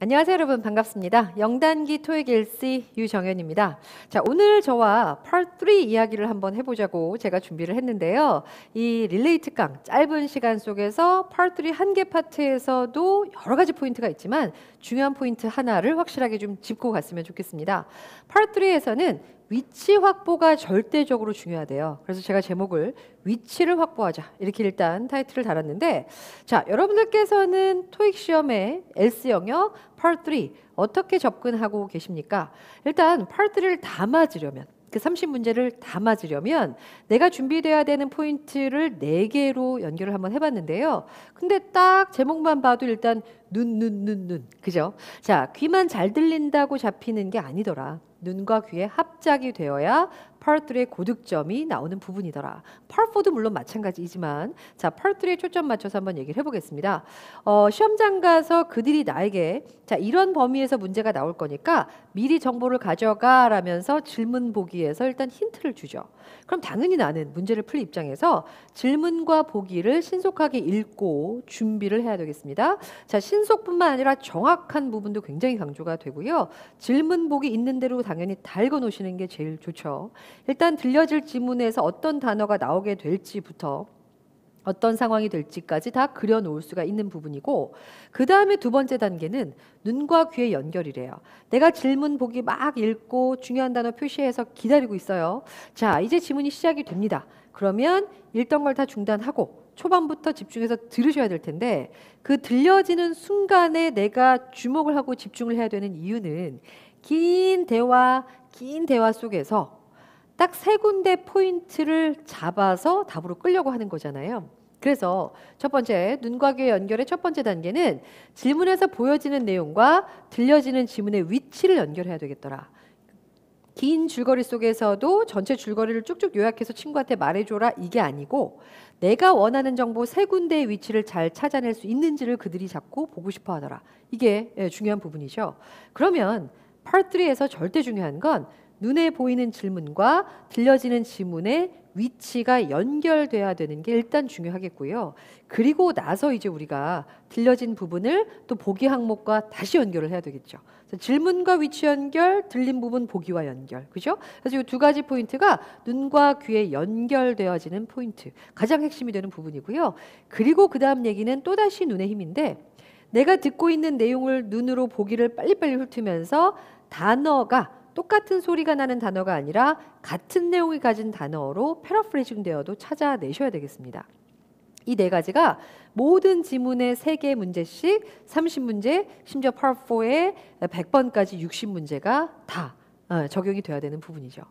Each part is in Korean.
안녕하세요, 여러분. 반갑습니다. 영단기 토익 일시 유정현입니다. 자, 오늘 저와 Part 3 이야기를 한번 해보자고 제가 준비를 했는데요. 이 릴레이트 강 짧은 시간 속에서 Part 3 한 개 파트에서도 여러 가지 포인트가 있지만 중요한 포인트 하나를 확실하게 좀 짚고 갔으면 좋겠습니다. Part 3에서는 위치 확보가 절대적으로 중요하대요. 그래서 제가 제목을 위치를 확보하자 이렇게 일단 타이틀을 달았는데, 자, 여러분들께서는 토익 시험에 L스 영역 Part 3 어떻게 접근하고 계십니까? 일단 Part 3를 다 맞으려면, 그 30문제를 다 맞으려면 내가 준비돼야 되는 포인트를 4개로 연결을 한번 해봤는데요. 근데 딱 제목만 봐도 일단 눈, 그죠? 자, 귀만 잘 들린다고 잡히는 게 아니더라. 눈과 귀의 합작이 되어야 Part 3의 고득점이 나오는 부분이더라. Part 4도 물론 마찬가지이지만, 자, Part 3에 초점 맞춰서 한번 얘기를 해보겠습니다. 시험장 가서 그들이 나에게 자, 이런 범위에서 문제가 나올 거니까 미리 정보를 가져가 라면서 질문 보기에서 일단 힌트를 주죠. 그럼 당연히 나는 문제를 풀 입장에서 질문과 보기를 신속하게 읽고 준비를 해야 되겠습니다. 자, 신속뿐만 아니라 정확한 부분도 굉장히 강조가 되고요. 질문 보기 있는 대로 당연히 다 읽어 놓으시는 게 제일 좋죠. 일단 들려질 지문에서 어떤 단어가 나오게 될지부터 어떤 상황이 될지까지 다 그려놓을 수가 있는 부분이고, 그 다음에 두 번째 단계는 눈과 귀의 연결이래요. 내가 질문 보기 막 읽고 중요한 단어 표시해서 기다리고 있어요. 자, 이제 지문이 시작이 됩니다. 그러면 읽던 걸 다 중단하고 초반부터 집중해서 들으셔야 될 텐데, 그 들려지는 순간에 내가 주목을 하고 집중을 해야 되는 이유는 긴 대화 속에서 딱 3군데 포인트를 잡아서 답으로 끌려고 하는 거잖아요. 그래서 첫 번째, 눈과 귀의 연결의 첫 번째 단계는 질문에서 보여지는 내용과 들려지는 지문의 위치를 연결해야 되겠더라. 긴 줄거리 속에서도 전체 줄거리를 쭉쭉 요약해서 친구한테 말해줘라, 이게 아니고 내가 원하는 정보 3군데의 위치를 잘 찾아낼 수 있는지를 그들이 자꾸 보고 싶어 하더라. 이게 중요한 부분이죠. 그러면 Part 3에서 절대 중요한 건 눈에 보이는 질문과 들려지는 지문의 위치가 연결돼야 되는 게 일단 중요하겠고요. 그리고 나서 이제 우리가 들려진 부분을 또 보기 항목과 다시 연결을 해야 되겠죠. 그래서 질문과 위치 연결, 들린 부분 보기와 연결, 그죠? 그래서 이 두 가지 포인트가 눈과 귀에 연결되어지는 포인트, 가장 핵심이 되는 부분이고요. 그리고 그 다음 얘기는 또다시 눈의 힘인데, 내가 듣고 있는 내용을 눈으로 보기를 빨리빨리 훑으면서 단어가 똑같은 소리가 나는 단어가 아니라 같은 내용이 가진 단어로 패러프레이징 되어도 찾아내셔야 되겠습니다. 이 4가지가 모든 지문의 3개 문제씩 30문제, 심지어 Part 4에 100번까지 60문제가 다 적용이 돼야 되는 부분이죠.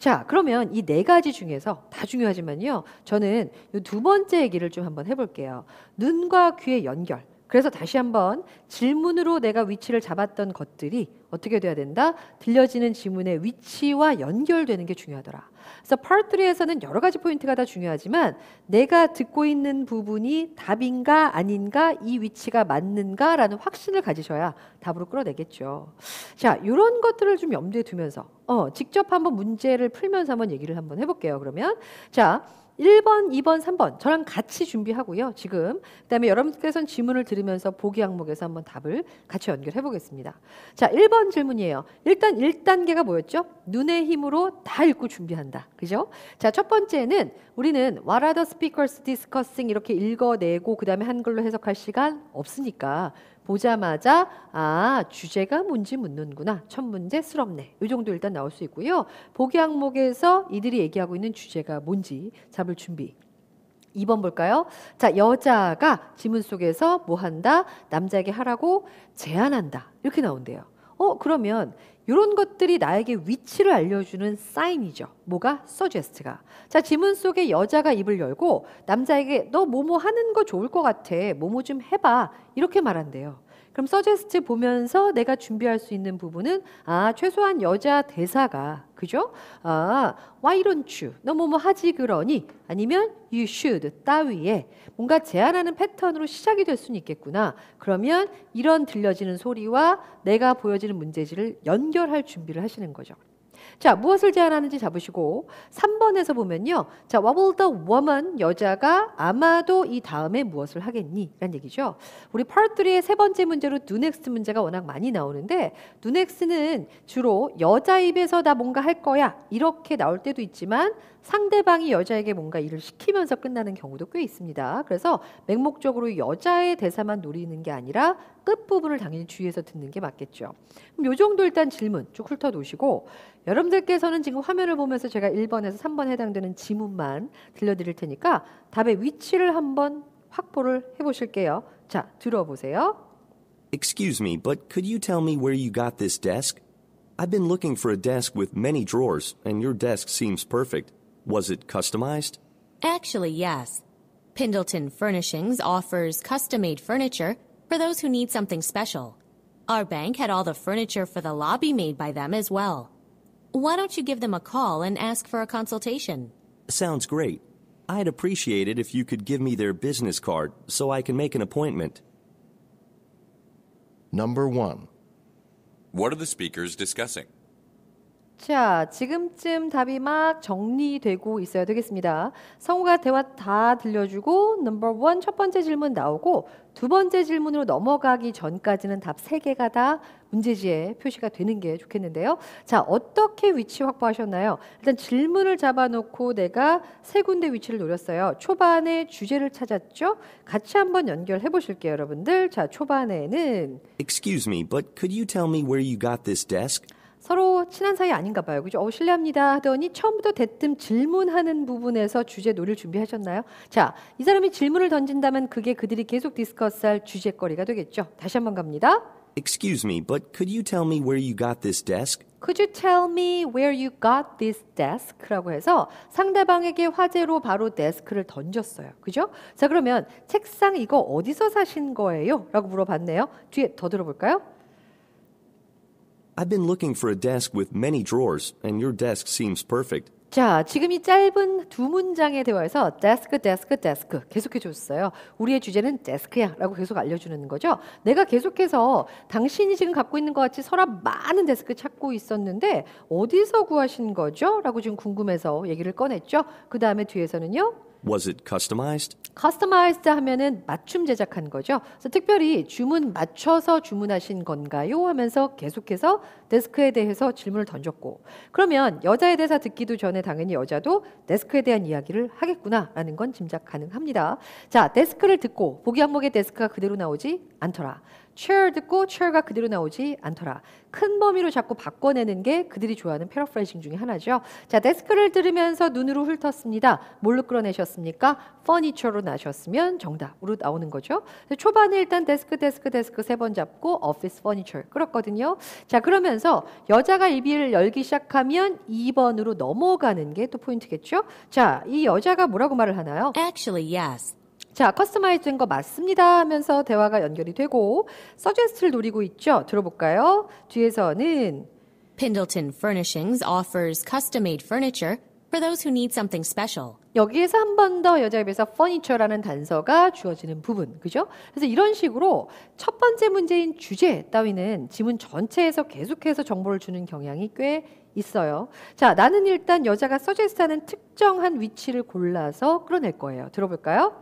자, 그러면 이 4가지 중에서 다 중요하지만요, 저는 이 두 번째 얘기를 좀 한번 해볼게요. 눈과 귀의 연결. 그래서 다시 한번 질문으로 내가 위치를 잡았던 것들이 어떻게 돼야 된다? 들려지는 지문의 위치와 연결되는 게 중요하더라. 그래서 Part 3에서는 여러 가지 포인트가 다 중요하지만 내가 듣고 있는 부분이 답인가 아닌가, 이 위치가 맞는가라는 확신을 가지셔야 답으로 끌어내겠죠. 자, 이런 것들을 좀 염두에 두면서 직접 한번 문제를 풀면서 한번 얘기를 한번 해볼게요. 그러면 자, 1번, 2번, 3번 저랑 같이 준비하고요. 지금 그다음에 여러분께서는 지문을 들으면서 보기 항목에서 한번 답을 같이 연결해 보겠습니다. 자, 1번 질문이에요. 일단 1단계가 뭐였죠? 눈의 힘으로 다 읽고 준비한다. 그죠? 자, 첫 번째는 우리는 What are the speakers discussing 이렇게 읽어내고 그다음에 한글로 해석할 시간 없으니까 보자마자 주제가 뭔지 묻는구나. 첫 문제스럽네. 이 정도 일단 나올 수 있고요. 보기 항목에서 이들이 얘기하고 있는 주제가 뭔지 잡을 준비. 2번 볼까요? 자, 여자가 지문 속에서 뭐 한다? 남자에게 하라고 제안한다. 이렇게 나온대요. 그러면 이런 것들이 나에게 위치를 알려주는 사인이죠. 뭐가? suggest가. 자, 지문 속에 여자가 입을 열고 남자에게 너 뭐뭐 하는 거 좋을 것 같아. 뭐뭐 좀 해봐. 이렇게 말한대요. 그럼 suggest 보면서 내가 준비할 수 있는 부분은 최소한 여자 대사가, 그죠? why don't you? 너 뭐뭐 하지 그러니? 아니면 you should 따위에 뭔가 제안하는 패턴으로 시작이 될 수는 있겠구나. 그러면 이런 들려지는 소리와 내가 보여지는 문제지를 연결할 준비를 하시는 거죠. 자, 무엇을 제안하는지 잡으시고 3번에서 보면요. 자, what will the woman, 여자가 아마도 이 다음에 무엇을 하겠니? 라는 얘기죠. 우리 part 3의 세 번째 문제로 do next 문제가 워낙 많이 나오는데 do next는 주로 여자 입에서 나 뭔가 할 거야 이렇게 나올 때도 있지만 상대방이 여자에게 뭔가 일을 시키면서 끝나는 경우도 꽤 있습니다. 그래서 맹목적으로 여자의 대사만 노리는 게 아니라 끝부분을 당연히 주의해서 듣는 게 맞겠죠. 그럼 요 정도 일단 질문 쭉 훑어놓으시고 여러분들께서는 지금 화면을 보면서 제가 1번에서 3번 해당되는 지문만 들려드릴 테니까 답의 위치를 한번 확보를 해보실게요. 자, 들어보세요. Excuse me, but could you tell me where you got this desk? I've been looking for a desk with many drawers, and your desk seems perfect. Was it customized? Actually, yes. Pendleton Furnishings offers custom-made furniture for those who need something special. Our bank had all the furniture for the lobby made by them as well. Why don't you give them a call and ask for a consultation? Sounds great. I'd appreciate it if you could give me their business card so I can make an appointment. Number 1. What are the speakers discussing? 자, 지금쯤 답이 막 정리되고 있어야 되겠습니다. 성우가 대화 다 들려주고 넘버 1 첫 번째 질문 나오고 두 번째 질문으로 넘어가기 전까지는 답 3개가 다 문제지에 표시가 되는 게 좋겠는데요. 자, 어떻게 위치 확보하셨나요? 일단 질문을 잡아놓고 내가 세 군데 위치를 노렸어요. 초반에 주제를 찾았죠? 같이 한번 연결해 보실게요, 여러분들. 자, 초반에는 Excuse me, but could you tell me where you got this desk? 서로 친한 사이 아닌가 봐요. 그죠? 실례합니다 하더니 처음부터 대뜸 질문하는 부분에서 주제 놀이를 준비하셨나요? 자, 이 사람이 질문을 던진다면 그게 그들이 계속 디스커스할 주제거리가 되겠죠. 다시 한번 갑니다. Excuse me, but could you tell me where you got this desk? Could you tell me where you got this desk? 라고 해서 상대방에게 화제로 바로 데스크를 던졌어요. 그죠? 자, 그러면 책상 이거 어디서 사신 거예요? 라고 물어봤네요. 뒤에 더 들어볼까요? I've been looking for a desk with many drawers, and your desk seems perfect. 자, 지금 이 짧은 두 문장의 대화에서 데스크 계속해 줬어요. 우리의 주제는 데스크야 라고 계속 알려주는 거죠. 내가 계속해서 당신이 지금 갖고 있는 것 같이 서랍 많은 데스크 찾고 있었는데 어디서 구하신 거죠? 라고 지금 궁금해서 얘기를 꺼냈죠. 그 다음에 뒤에서는요. Was it customized? 커스터마이즈드 하면은 맞춤 제작한 거죠. 그래서 특별히 주문 맞춰서 주문하신 건가요? 하면서 계속해서 데스크에 대해서 질문을 던졌고 그러면 여자의 대사 듣기도 전에 당연히 여자도 데스크에 대한 이야기를 하겠구나라는 건 짐작 가능합니다. 자, 데스크를 듣고 보기 항목에 데스크가 그대로 나오지 않더라. chair 듣고 chair가 그대로 나오지 않더라. 큰 범위로 자꾸 바꿔내는 게 그들이 좋아하는 패러프레이징 중에 하나죠. 자, 데스크를 들으면서 눈으로 훑었습니다. 뭘로 끌어내셨습니까? furniture로 나셨으면 정답으로 나오는 거죠. 초반에 일단 데스크 세 번 잡고 office furniture 끌었거든요. 자, 그러면서 여자가 입을 열기 시작하면 2번으로 넘어가는 게 또 포인트겠죠. 자, 이 여자가 뭐라고 말을 하나요? Actually, yes. 자, 커스터마이즈 된 거 맞습니다 하면서 대화가 연결이 되고 서제스트를 노리고 있죠. 들어볼까요? 뒤에서는 Pendleton Furnishings offers custom-made furniture for those who need something special. 여기에서 한 번 더 여자 입에서 furniture라는 단서가 주어지는 부분, 그죠? 그래서 이런 식으로 첫 번째 문제인 주제 따위는 지문 전체에서 계속해서 정보를 주는 경향이 꽤 있어요. 자, 나는 일단 여자가 서제스트하는 특정한 위치를 골라서 끌어낼 거예요. 들어볼까요?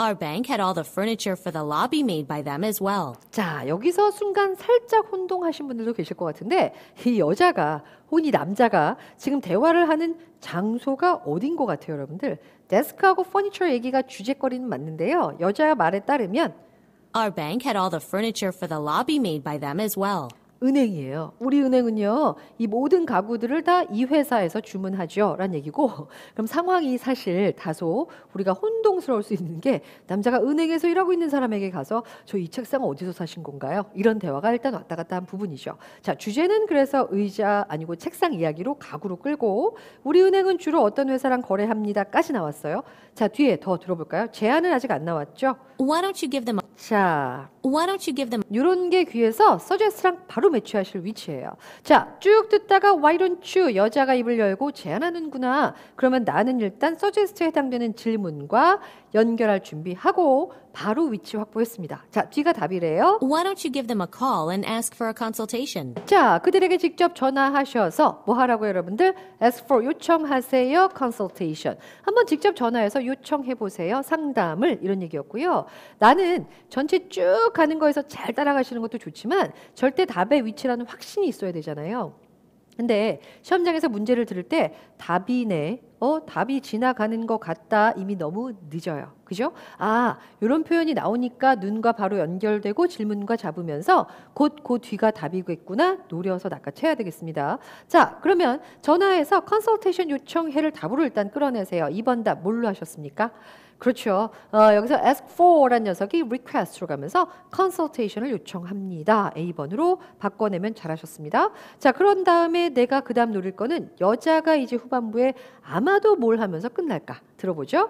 Our bank had all the furniture for the lobby made by them as well. 자, 여기서 순간 살짝 혼동하신 분들도 계실 것 같은데 이 여자가 혹은 이 남자가 지금 대화를 하는 장소가 어딘 것 같아요, 여러분들? 데스크하고 퍼니처 얘기가 주제거리는 맞는데요. 여자 말에 따르면 Our bank had all the furniture for the lobby made by them as well. 은행이에요. 우리 은행은요, 이 모든 가구들을 다 이 회사에서 주문하죠. 라는 얘기고, 그럼 상황이 사실 다소 우리가 혼동스러울 수 있는 게 남자가 은행에서 일하고 있는 사람에게 가서 저 이 책상 어디서 사신 건가요? 이런 대화가 일단 왔다 갔다 한 부분이죠. 자, 주제는 그래서 의자 아니고 책상 이야기로 가구로 끌고 우리 은행은 주로 어떤 회사랑 거래합니다까지 나왔어요. 자, 뒤에 더 들어볼까요? 제안은 아직 안 나왔죠? Why don't you give them a 자, Why don't you give them 이런 게 귀에서 suggest랑 바로 매치하실 위치예요. 자, 쭉 듣다가 why don't you 여자가 입을 열고 제안하는구나. 그러면 나는 일단 suggest에 해당되는 질문과 연결할 준비하고 바로 위치 확보했습니다. 자, 뒤가 답이래요. Why don't you give them a call and ask for a consultation? 자, 그들에게 직접 전화하셔서 뭐 하라고 여러분들? ask for 요청하세요. consultation. 한번 직접 전화해서 요청해 보세요. 상담을 이런 얘기였고요. 나는 전체 쭉 가는 거에서 잘 따라가시는 것도 좋지만 절대 답의 위치라는 확신이 있어야 되잖아요. 근데 시험장에서 문제를 들을 때 답이네. 답이 지나가는 것 같다. 이미 너무 늦어요. 그죠? 이런 표현이 나오니까 눈과 바로 연결되고 질문과 잡으면서 곧 그 뒤가 답이겠구나. 노려서 낚아채야 되겠습니다. 자, 그러면 전화해서 컨설테이션 요청해를 답으로 일단 끌어내세요. 2번 답 뭘로 하셨습니까? 그렇죠. 여기서 ask for란 녀석이 request로 가면서 consultation을 요청합니다. A번으로 바꿔내면 잘하셨습니다. 자, 그런 다음에 내가 그 다음 노릴 거는 여자가 이제 후반부에 아마도 뭘 하면서 끝날까? 들어보죠.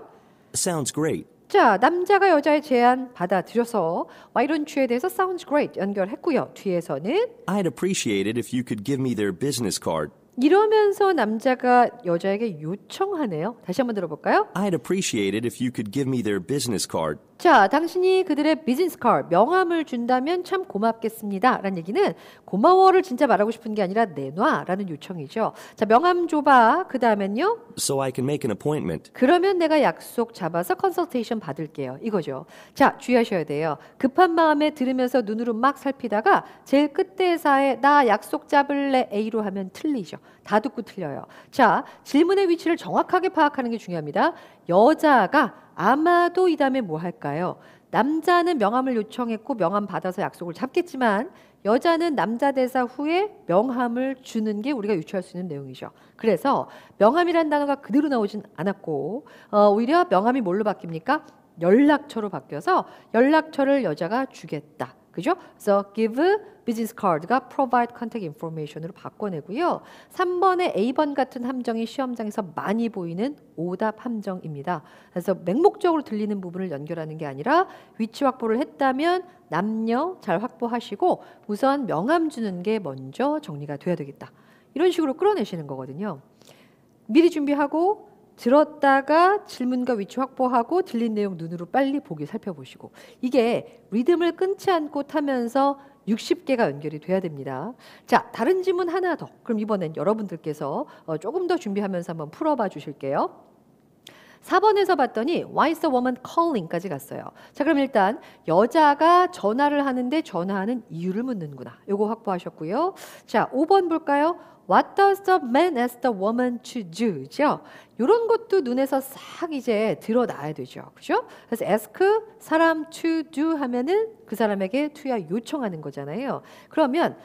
Sounds great. 자, 남자가 여자의 제안 받아들여서 why don't you에 대해서 sounds great 연결했고요. 뒤에서는 I'd appreciate it if you could give me their business card. 이러면서 남자가 여자에게 요청하네요. 다시 한번 들어볼까요? I'd appreciate it if you could give me their business card. 자, 당신이 그들의 비즈니스 카드, 명함을 준다면 참 고맙겠습니다. 라는 얘기는 고마워를 진짜 말하고 싶은 게 아니라 내놔 라는 요청이죠. 자, 명함 줘봐. 그 다음엔요. So I can make an appointment. 그러면 내가 약속 잡아서 컨설테이션 받을게요. 이거죠. 자, 주의하셔야 돼요. 급한 마음에 들으면서 눈으로 막 살피다가 제일 끝대사에 나 약속 잡을래 A로 하면 틀리죠. 다 듣고 틀려요. 자, 질문의 위치를 정확하게 파악하는 게 중요합니다. 여자가 아마도 이 다음에 뭐 할까요? 남자는 명함을 요청했고 명함 받아서 약속을 잡겠지만 여자는 남자 대사 후에 명함을 주는 게 우리가 유추할 수 있는 내용이죠. 그래서 명함이라는 단어가 그대로 나오진 않았고 오히려 명함이 뭘로 바뀝니까? 연락처로 바뀌어서 연락처를 여자가 주겠다. 그죠? 그래서 give business card가 provide contact information으로 바꿔내고요. 3번의 A번 같은 함정이 시험장에서 많이 보이는 오답 함정입니다. 그래서 맹목적으로 들리는 부분을 연결하는 게 아니라 위치 확보를 했다면 남녀 잘 확보하시고 우선 명함 주는 게 먼저 정리가 돼야 되겠다. 이런 식으로 끌어내시는 거거든요. 미리 준비하고 들었다가 질문과 위치 확보하고 들린 내용 눈으로 빨리 보기 살펴보시고 이게 리듬을 끊지 않고 타면서 60개가 연결이 돼야 됩니다. 자, 다른 질문 하나 더. 그럼 이번엔 여러분들께서 조금 더 준비하면서 한번 풀어봐 주실게요. 4번에서 봤더니 Why is the woman calling까지 갔어요. 자, 그럼 일단 여자가 전화를 하는데 전화하는 이유를 묻는구나. 요거 확보하셨고요. 자, 5번 볼까요? What does the man ask the woman to do?죠. 이런 것도 눈에서 싹 이제 드러나야 되죠. 그죠? 그래서 ask 사람 to do 하면은 그 사람에게 to야 요청하는 거잖아요. 그러면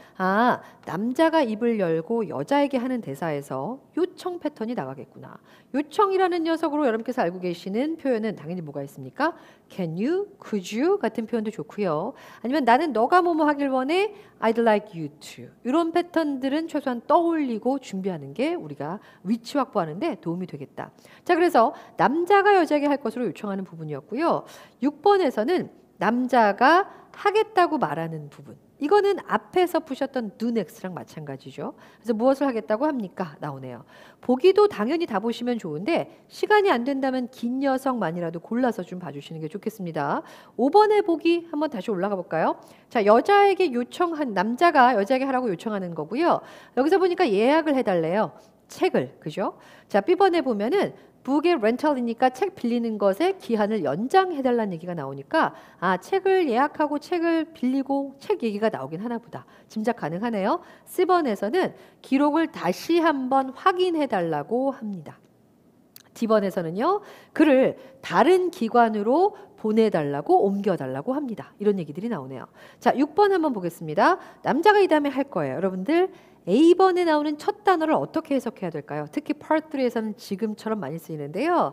남자가 입을 열고 여자에게 하는 대사에서 요청 패턴이 나가겠구나. 요청이라는 녀석으로 여러분께서 알고 계시는 표현은 당연히 뭐가 있습니까? Can you, could you 같은 표현도 좋고요. 아니면 나는 너가 뭐뭐 하길 원해, I'd like you to. 이런 패턴들은 최소한 떠올리고 준비하는 게 우리가 위치 확보하는데 도움이 되겠다. 자, 그래서 남자가 여자에게 할 것으로 요청하는 부분이었고요. 6번에서는 남자가 하겠다고 말하는 부분. 이거는 앞에서 푸셨던 do next랑 마찬가지죠. 그래서 무엇을 하겠다고 합니까? 나오네요. 보기도 당연히 다 보시면 좋은데 시간이 안 된다면 긴 녀석만이라도 골라서 좀 봐주시는 게 좋겠습니다. 5번의 보기 한번 다시 올라가 볼까요? 자, 여자에게 요청한 남자가 여자에게 하라고 요청하는 거고요. 여기서 보니까 예약을 해달래요. 책을, 그죠? 자, B번에 보면은 북의 렌탈이니까 책 빌리는 것에 기한을 연장해달라는 얘기가 나오니까 책을 예약하고 책을 빌리고 책 얘기가 나오긴 하나 보다. 짐작 가능하네요. C번에서는 기록을 다시 한번 확인해달라고 합니다. D번에서는요. 글을 다른 기관으로 보내달라고 옮겨달라고 합니다. 이런 얘기들이 나오네요. 자, 6번 한번 보겠습니다. 남자가 이 다음에 할 거예요. 여러분들 A번에 나오는 첫 단어를 어떻게 해석해야 될까요? 특히 Part 3에서는 지금처럼 많이 쓰이는데요.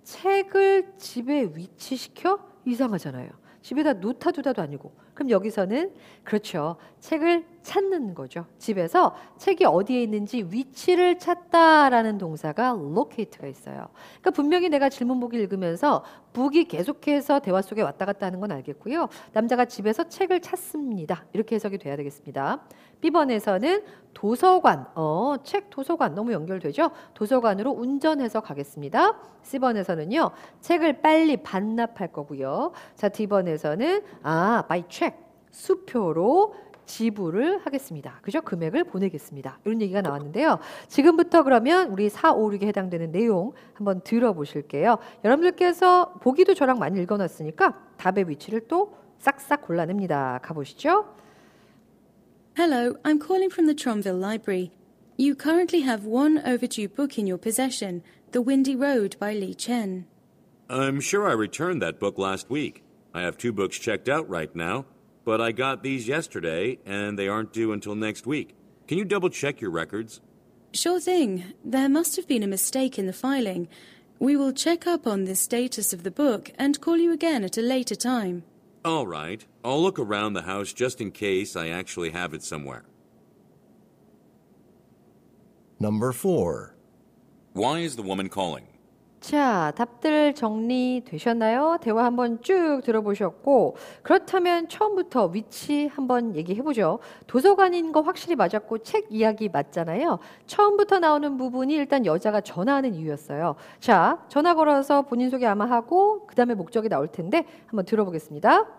책을 집에 위치시켜? 이상하잖아요. 집에다 놓다 두다도 아니고 그럼 여기서는 그렇죠. 책을 찾는 거죠. 집에서 책이 어디에 있는지 위치를 찾다라는 동사가 locate가 있어요. 그러니까 분명히 내가 질문보기 읽으면서 book이 계속해서 대화 속에 왔다 갔다 하는 건 알겠고요. 남자가 집에서 책을 찾습니다. 이렇게 해석이 돼야 되겠습니다. B번에서는 도서관, 책 도서관 너무 연결되죠? 도서관으로 운전해서 가겠습니다. C번에서는요, 책을 빨리 반납할 거고요. 자, D번에서는 by check, 수표로 지불을 하겠습니다. 그죠? 금액을 보내겠습니다. 이런 얘기가 나왔는데요. 지금부터 그러면 우리 4, 5, 6에 해당되는 내용 한번 들어보실게요. 여러분들께서 보기도 저랑 많이 읽어놨으니까 답의 위치를 또 싹싹 골라냅니다. 가보시죠. Hello, I'm calling from the Tronville Library. You currently have one overdue book in your possession, The Windy Road by Li Chen. I'm sure I returned that book last week. I have 2 books checked out right now, but I got these yesterday and they aren't due until next week. Can you double check your records? Sure thing. There must have been a mistake in the filing. We will check up on the status of the book and call you again at a later time. All right. I'll look around the house just in case I actually have it somewhere. Number 4. Why is the woman calling? 자, 답들 정리되셨나요? 대화 한번 쭉 들어보셨고, 그렇다면 처음부터 위치 한번 얘기해보죠. 도서관인 거 확실히 맞았고 책 이야기 맞잖아요. 처음부터 나오는 부분이 일단 여자가 전화하는 이유였어요. 자, 전화 걸어서 본인 소개 아마 하고 그 다음에 목적이 나올 텐데 한번 들어보겠습니다.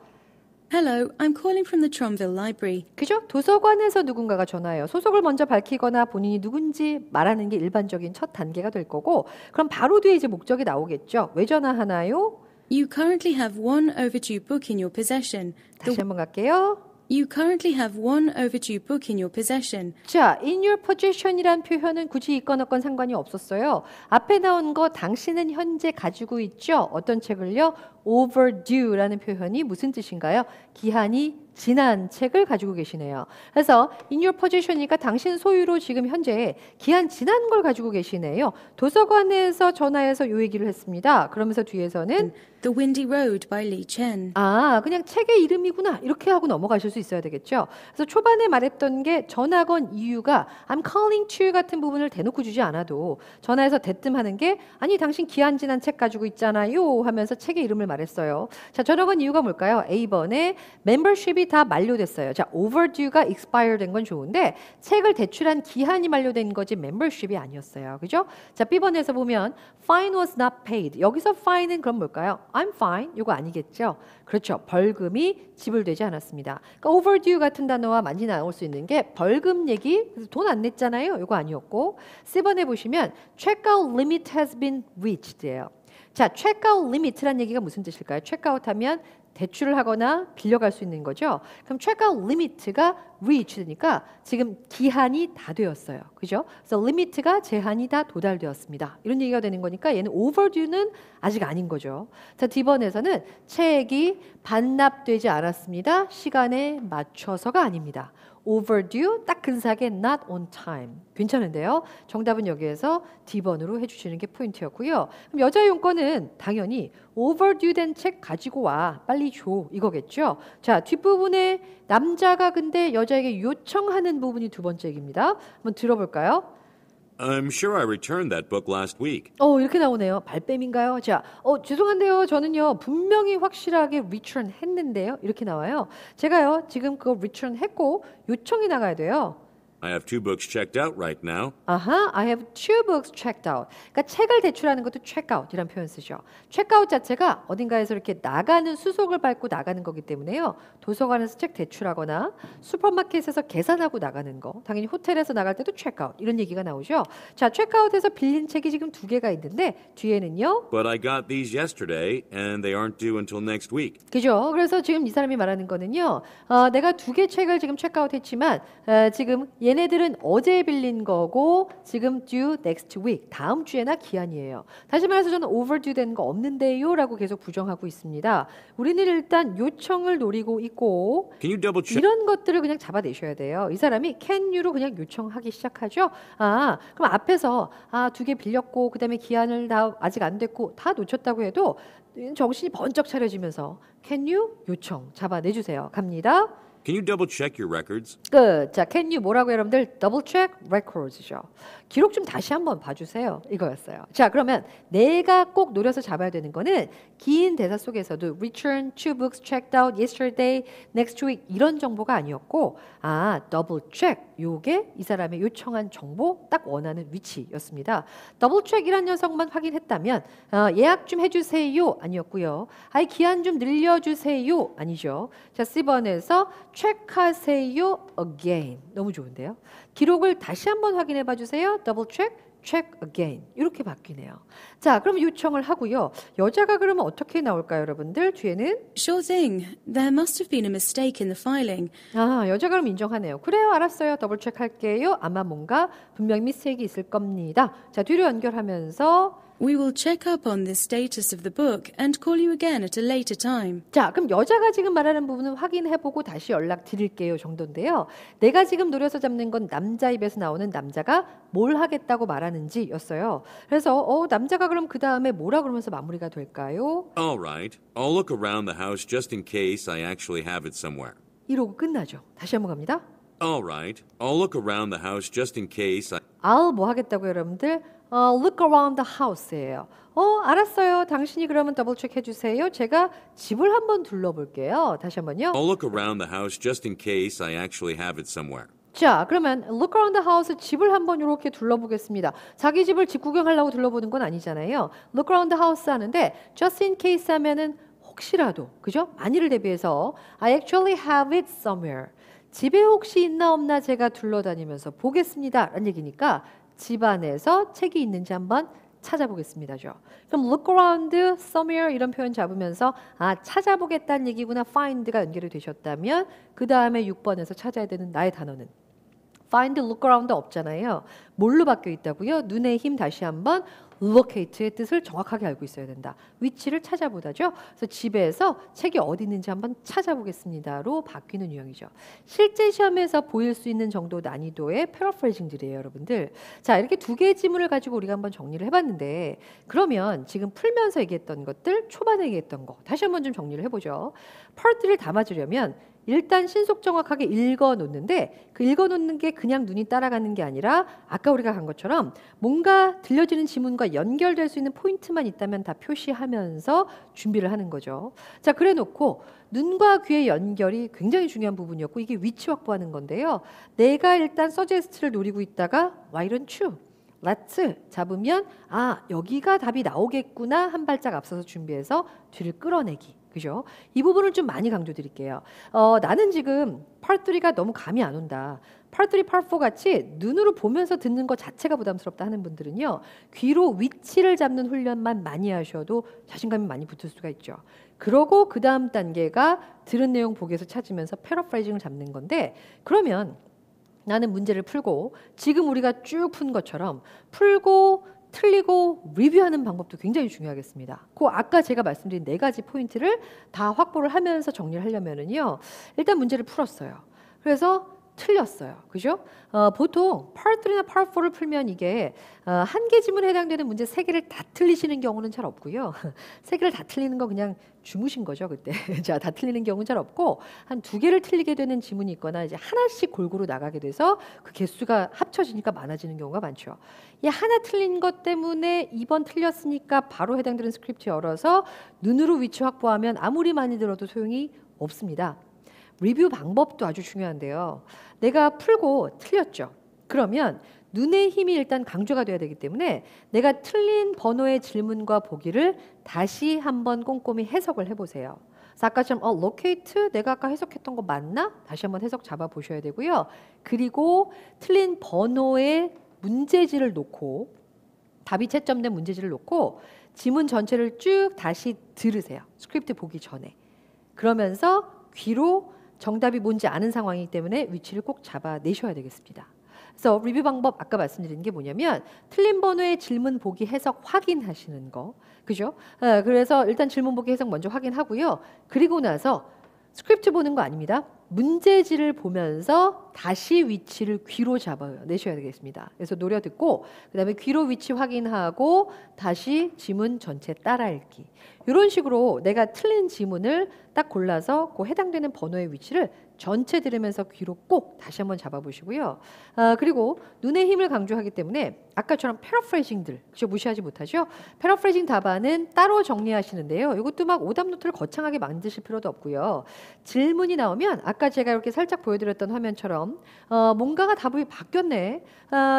Hello, I'm calling from the Tronville Library. 그죠? 도서관에서 누군가가 전화해요. 소속을 먼저 밝히거나 본인이 누군지 말하는 게 일반적인 첫 단계가 될 거고, 그럼 바로 뒤에 이제 목적이 나오겠죠. 왜 전화하나요? You currently have one overdue book in your possession. 다시 한번 갈게요. You currently have one overdue book in your possession. 자, in your possession이란 표현은 굳이 있건 없건 상관이 없었어요. 앞에 나온 거 당신은 현재 가지고 있죠? 어떤 책을요? overdue라는 표현이 무슨 뜻인가요? 기한이 지난 책을 가지고 계시네요. 그래서 in your possession이니까 당신 소유로 지금 현재 기한 지난 걸 가지고 계시네요. 도서관에서 전화해서 요 얘기를 했습니다. 그러면서 뒤에서는 The Windy Road by Li Chen. 그냥 책의 이름이구나 이렇게 하고 넘어가실 수 있어야 되겠죠. 그래서 초반에 말했던 게 전화 건 이유가 I'm calling to 같은 부분을 대놓고 주지 않아도 전화해서 대뜸 하는 게 아니 당신 기한 지난 책 가지고 있잖아요 하면서 책의 이름을 말했어요. 자, 전화 건 이유가 뭘까요? A번에 membership이 다 만료됐어요. 자, overdue가 expire 된 건 좋은데 책을 대출한 기한이 만료된 거지 membership이 아니었어요. 그죠? 자, B번에서 보면 fine was not paid. 여기서 fine은 그럼 뭘까요? I'm fine. 이거 아니겠죠? 그렇죠. 벌금이 지불되지 않았습니다. 그러니까 overdue 같은 단어와 많이 나올 수 있는 게 벌금 얘기, 돈 안 냈잖아요. 이거 아니었고 C번에 보시면 checkout limit has been reached예요. 자, checkout limit란 얘기가 무슨 뜻일까요? checkout 하면 대출을 하거나 빌려갈 수 있는 거죠. 그럼 checkout limit가 reached니까 지금 기한이 다 되었어요. 그죠? 그래서 limit가 제한이 다 도달되었습니다. 이런 얘기가 되는 거니까 얘는 overdue는 아직 아닌 거죠. 자, D번에서는 책이 반납되지 않았습니다. 시간에 맞춰서가 아닙니다. overdue 딱 근사하게 not on time. 괜찮은데요? 정답은 여기에서 D번으로 해주시는 게 포인트였고요. 그럼 여자 용건은 당연히 overdue 된 책 가지고 와. 빨리 줘. 이거겠죠? 자, 뒷부분에 남자가 근데 여자에게 요청하는 부분이 두 번째 얘기입니다. 한번 들어볼까요? I'm sure I returned that book last week. 이렇게 나오네요. 발뺌인가요? 자, 죄송한데요. 저는요, 분명히 확실하게 return 했는데요. 이렇게 나와요. 제가요, 지금 그거 return 했고, 요청이 나가야 돼요. I have 2 books checked out right now. I have 2 books checked out. 그러니까 책을 대출하는 것도 check out이라는 표현 쓰죠. check out 자체가 어딘가에서 이렇게 나가는 수속을 밟고 나가는 거기 때문에요. 도서관에서 책 대출하거나 슈퍼마켓에서 계산하고 나가는 거. 당연히 호텔에서 나갈 때도 check out. 이런 얘기가 나오죠. 자, check out에서 빌린 책이 지금 2개가 있는데 뒤에는요. But I got these yesterday and they aren't due until next week. 그죠? 그래서 지금 이 사람이 말하는 거는요. 내가 2개 책을 지금 check out 했지만 지금 얘네들은 어제 빌린 거고 지금 due next week 다음 주에나 기한이에요. 다시 말해서 저는 overdue 된 거 없는데요 라고 계속 부정하고 있습니다. 우리는 일단 요청을 노리고 있고 Can you double check? 이런 것들을 그냥 잡아내셔야 돼요. 이 사람이 can you로 그냥 요청하기 시작하죠. 그럼 앞에서 2개 빌렸고 그다음에 기한을 다 아직 안 됐고 다 놓쳤다고 해도 정신이 번쩍 차려지면서 can you 요청 잡아내주세요. 갑니다. Can you double check your records? 끝. 자, can you 뭐라고 여러분들? double check records죠. 기록 좀 다시 한번 봐주세요. 이거였어요. 자, 그러면 내가 꼭 노려서 잡아야 되는 거는 긴 대사 속에서도 return two books checked out yesterday, next week 이런 정보가 아니었고 double check 요게 이 사람의 요청한 정보 딱 원하는 위치였습니다. double check이란 녀석만 확인했다면 예약 좀 해주세요 아니었고요. 기한 좀 늘려주세요 아니죠. 자, C번에서 체크하세요 again. 너무 좋은데요. 기록을 다시 한번 확인해 봐주세요. double check, check again. 이렇게 바뀌네요. 자, 그럼 요청을 하고요. 여자가 그러면 어떻게 나올까요, 여러분들? 뒤에는 Sure thing. There must have been a mistake in the filing. 여자가 그럼 인정하네요. 그래요, 알았어요. 더블 체크할게요. 아마 뭔가 분명히 미스테이크가 있을 겁니다. 자, 뒤로 연결하면서 We will check up on the status of the book and call you again at a later time. 자, 그럼 여자가 지금 말하는 부분은 확인해보고 다시 연락 드릴게요 정도인데요. 내가 지금 노려서 잡는 건 남자 입에서 나오는 남자가 뭘 하겠다고 말하는지였어요. 그래서 남자가 그럼 그 다음에 뭐라 그러면서 마무리가 될까요? All right. I'll look around the house just in case I actually have it somewhere. 이러고 끝나죠. 다시 한번 갑니다. All right. I'll look around the house just in case I... I'll 뭐 하겠다고 여러분들? Look around the house예요. 알았어요. 당신이 그러면 더블 체크 해주세요. 제가 집을 한번 둘러볼게요. 다시 한번요. I'll look around the house just in case I actually have it somewhere. 자, 그러면 look around the house 집을 한번 이렇게 둘러보겠습니다. 자기 집을 집 구경하려고 둘러보는 건 아니잖아요. look around the house 하는데 just in case 하면은 혹시라도, 그죠? 만일을 대비해서 I actually have it somewhere. 집에 혹시 있나 없나 제가 둘러다니면서 보겠습니다. 라는 얘기니까 집 안에서 책이 있는지 한번 찾아보겠습니다죠. 그럼 look around somewhere 이런 표현 잡으면서 찾아보겠다는 얘기구나. find가 연결이 되셨다면 그 다음에 6번에서 찾아야 되는 나의 단어는 find, look around 없잖아요. 뭘로 바뀌어 있다고요? 눈의 힘 다시 한번 locate의 뜻을 정확하게 알고 있어야 된다. 위치를 찾아보다죠. 그래서 집에서 책이 어디 있는지 한번 찾아보겠습니다로 바뀌는 유형이죠. 실제 시험에서 보일 수 있는 정도 난이도의 패러프레이징들이에요, 여러분들. 자, 이렇게 두 개의 지문을 가지고 우리가 한번 정리를 해봤는데 그러면 지금 풀면서 얘기했던 것들, 초반에 얘기했던 거 다시 한번 좀 정리를 해보죠. 파트를 담아주려면 일단 신속 정확하게 읽어놓는데 그 읽어놓는 게 그냥 눈이 따라가는 게 아니라 아까 우리가 간 것처럼 뭔가 들려지는 지문과 연결될 수 있는 포인트만 있다면 다 표시하면서 준비를 하는 거죠. 자, 그래놓고 눈과 귀의 연결이 굉장히 중요한 부분이었고 이게 위치 확보하는 건데요. 내가 일단 서제스트를 노리고 있다가 Why don't you? Let's 잡으면 여기가 답이 나오겠구나 한 발짝 앞서서 준비해서 뒤를 끌어내기. 그죠? 이 부분을 좀 많이 강조드릴게요. 나는 지금 Part 3가 너무 감이 안 온다. Part 3, Part 4 같이 눈으로 보면서 듣는 것 자체가 부담스럽다 하는 분들은요. 귀로 위치를 잡는 훈련만 많이 하셔도 자신감이 많이 붙을 수가 있죠. 그러고 그 다음 단계가 들은 내용 보기에서 찾으면서 패러프레이징을 잡는 건데 그러면 나는 문제를 풀고 지금 우리가 쭉 푼 것처럼 풀고 틀리고 리뷰하는 방법도 굉장히 중요하겠습니다. 그 아까 제가 말씀드린 4가지 포인트를 다 확보를 하면서 정리를 하려면은요. 일단 문제를 풀었어요. 그래서 틀렸어요. 그죠? 보통 Part 3나 Part 4를 풀면 이게 한 개 지문에 해당되는 문제 3개를 다 틀리시는 경우는 잘 없고요. 3개를 다 틀리는 거 그냥 주무신 거죠, 그때. 자, 다 틀리는 경우는 잘 없고 한 2개를 틀리게 되는 지문이 있거나 이제 하나씩 골고루 나가게 돼서 그 개수가 합쳐지니까 많아지는 경우가 많죠. 이 하나 틀린 것 때문에 2번 틀렸으니까 바로 해당되는 스크립트 열어서 눈으로 위치 확보하면 아무리 많이 들어도 소용이 없습니다. 리뷰 방법도 아주 중요한데요. 내가 풀고 틀렸죠. 그러면 눈의 힘이 일단 강조가 돼야 되기 때문에 내가 틀린 번호의 질문과 보기를 다시 한번 꼼꼼히 해석을 해보세요. 그래서 아까처럼 locate 내가 아까 해석했던 거 맞나? 다시 한번 해석 잡아보셔야 되고요. 그리고 틀린 번호의 문제지를 놓고 답이 채점된 문제지를 놓고 지문 전체를 쭉 다시 들으세요. 스크립트 보기 전에. 그러면서 귀로 정답이 뭔지 아는 상황이기 때문에 위치를 꼭 잡아내셔야 되겠습니다. 그래서 리뷰 방법 아까 말씀드린 게 뭐냐면 틀린 번호의 질문 보기 해석 확인하시는 거. 그죠? 그래서 일단 질문 보기 해석 먼저 확인하고요. 그리고 나서 스크립트 보는 거 아닙니다. 문제지를 보면서 다시 위치를 귀로 잡아내셔야 되겠습니다. 그래서 노려 듣고 그다음에 귀로 위치 확인하고 다시 지문 전체 따라 읽기. 이런 식으로 내가 틀린 지문을 딱 골라서 그 해당되는 번호의 위치를 전체 들으면서 귀로 꼭 다시 한번 잡아보시고요. 그리고 눈의 힘을 강조하기 때문에 아까처럼 패러프레이징들 무시하지 못하죠. 패러프레이징 답안은 따로 정리하시는데요. 이것도 막 오답 노트를 거창하게 만드실 필요도 없고요. 질문이 나오면 아까 제가 이렇게 살짝 보여드렸던 화면처럼 뭔가가 답이 바뀌었네.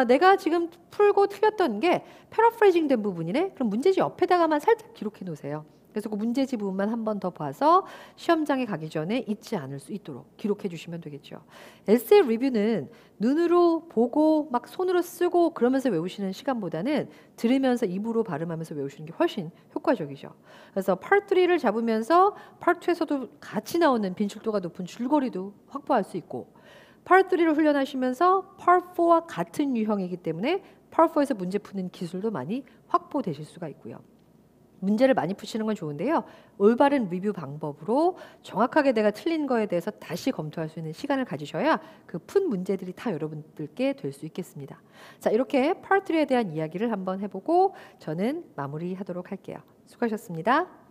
내가 지금 풀고 틀렸던 게 패러프레이징 된 부분이네. 그럼 문제지 옆에다가만 살짝 기록해 놓으세요. 그래서 그 문제지 부분만 한 번 더 봐서 시험장에 가기 전에 잊지 않을 수 있도록 기록해 주시면 되겠죠. 에세이 리뷰는 눈으로 보고 막 손으로 쓰고 그러면서 외우시는 시간보다는 들으면서 입으로 발음하면서 외우시는 게 훨씬 효과적이죠. 그래서 Part 3를 잡으면서 Part 2에서도 같이 나오는 빈출도가 높은 줄거리도 확보할 수 있고 Part 3를 훈련하시면서 Part 4와 같은 유형이기 때문에 Part 4에서 문제 푸는 기술도 많이 확보되실 수가 있고요. 문제를 많이 푸시는 건 좋은데요. 올바른 리뷰 방법으로 정확하게 내가 틀린 거에 대해서 다시 검토할 수 있는 시간을 가지셔야 그 푼 문제들이 다 여러분들께 될 수 있겠습니다. 자, 이렇게 Part 3에 대한 이야기를 한번 해보고 저는 마무리하도록 할게요. 수고하셨습니다.